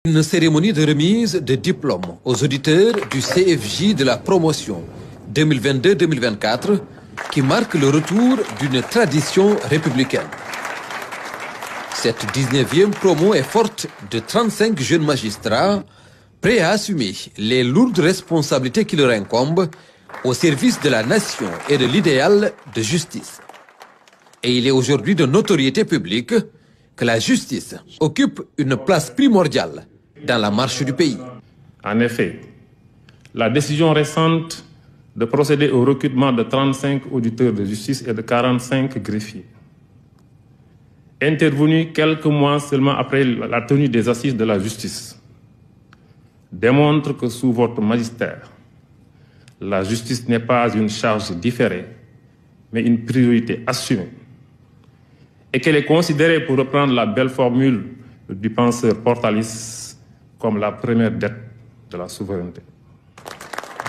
Une cérémonie de remise de diplômes aux auditeurs du CFJ de la promotion 2022-2024 qui marque le retour d'une tradition républicaine. Cette 19e promo est forte de 35 jeunes magistrats prêts à assumer les lourdes responsabilités qui leur incombent au service de la nation et de l'idéal de justice. Et il est aujourd'hui de notoriété publique que la justice occupe une place primordiale dans la marche du pays. En effet, la décision récente de procéder au recrutement de 35 auditeurs de justice et de 45 greffiers, intervenue quelques mois seulement après la tenue des assises de la justice, démontre que sous votre magistère, la justice n'est pas une charge différée, mais une priorité assumée, et qu'elle est considérée, pour reprendre la belle formule du penseur Portalis, comme la première dette de la souveraineté.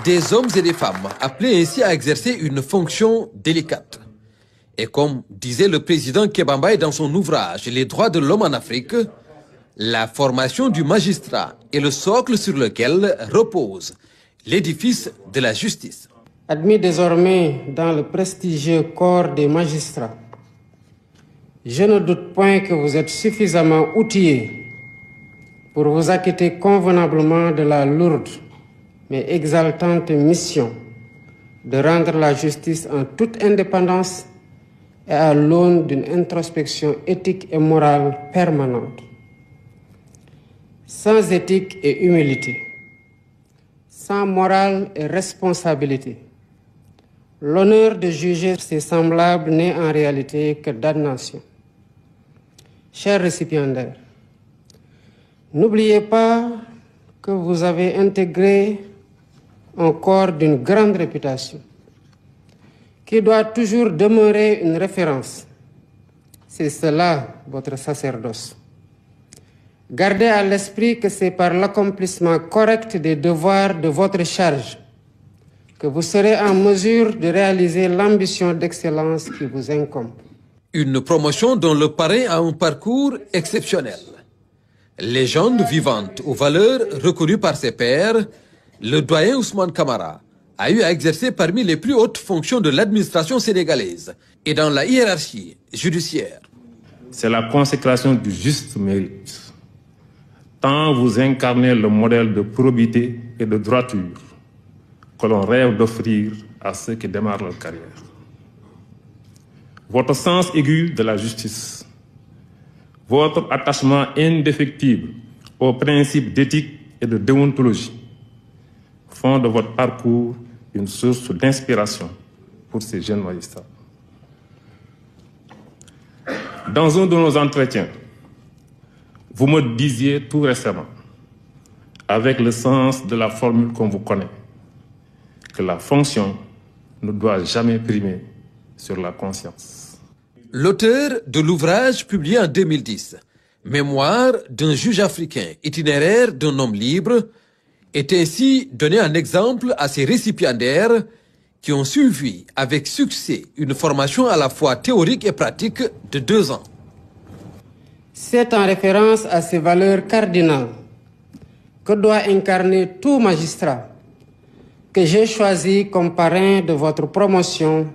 Des hommes et des femmes appelés ainsi à exercer une fonction délicate. Et comme disait le président Kebambaye dans son ouvrage « Les droits de l'homme en Afrique », la formation du magistrat est le socle sur lequel repose l'édifice de la justice. Admis désormais dans le prestigieux corps des magistrats, je ne doute point que vous êtes suffisamment outillés pour vous acquitter convenablement de la lourde mais exaltante mission de rendre la justice en toute indépendance et à l'aune d'une introspection éthique et morale permanente. Sans éthique et humilité, sans morale et responsabilité, l'honneur de juger ses semblables n'est en réalité que damnation. Chers récipiendaires, n'oubliez pas que vous avez intégré un corps d'une grande réputation, qui doit toujours demeurer une référence. C'est cela votre sacerdoce. Gardez à l'esprit que c'est par l'accomplissement correct des devoirs de votre charge que vous serez en mesure de réaliser l'ambition d'excellence qui vous incombe. Une promotion dont le parrain a un parcours exceptionnel. Légende vivante aux valeurs reconnues par ses pairs, le doyen Ousmane Camara a eu à exercer parmi les plus hautes fonctions de l'administration sénégalaise et dans la hiérarchie judiciaire. C'est la consécration du juste mérite. Tant vous incarnez le modèle de probité et de droiture que l'on rêve d'offrir à ceux qui démarrent leur carrière. Votre sens aigu de la justice, votre attachement indéfectible aux principes d'éthique et de déontologie font de votre parcours une source d'inspiration pour ces jeunes magistrats. Dans un de nos entretiens, vous me disiez tout récemment, avec le sens de la formule qu'on vous connaît, que la fonction ne doit jamais primer sur la conscience. L'auteur de l'ouvrage publié en 2010, Mémoire d'un juge africain, itinéraire d'un homme libre, est ainsi donné un exemple à ses récipiendaires qui ont suivi avec succès une formation à la fois théorique et pratique de 2 ans. C'est en référence à ces valeurs cardinales que doit incarner tout magistrat que j'ai choisi comme parrain de votre promotion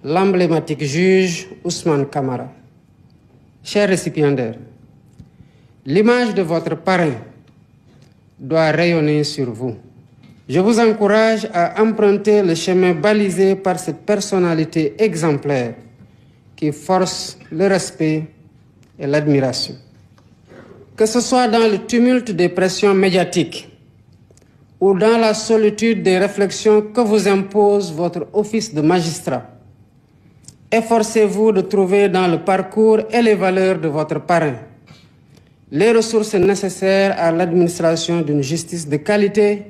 l'emblématique juge Ousmane Camara. Chers récipiendaires, l'image de votre parrain doit rayonner sur vous. Je vous encourage à emprunter le chemin balisé par cette personnalité exemplaire qui force le respect et l'admiration. Que ce soit dans le tumulte des pressions médiatiques ou dans la solitude des réflexions que vous impose votre office de magistrat, efforcez-vous de trouver dans le parcours et les valeurs de votre parrain les ressources nécessaires à l'administration d'une justice de qualité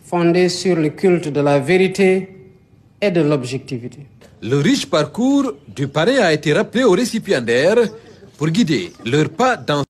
fondée sur le culte de la vérité et de l'objectivité. Le riche parcours du parrain a été rappelé aux récipiendaires pour guider leurs pas dans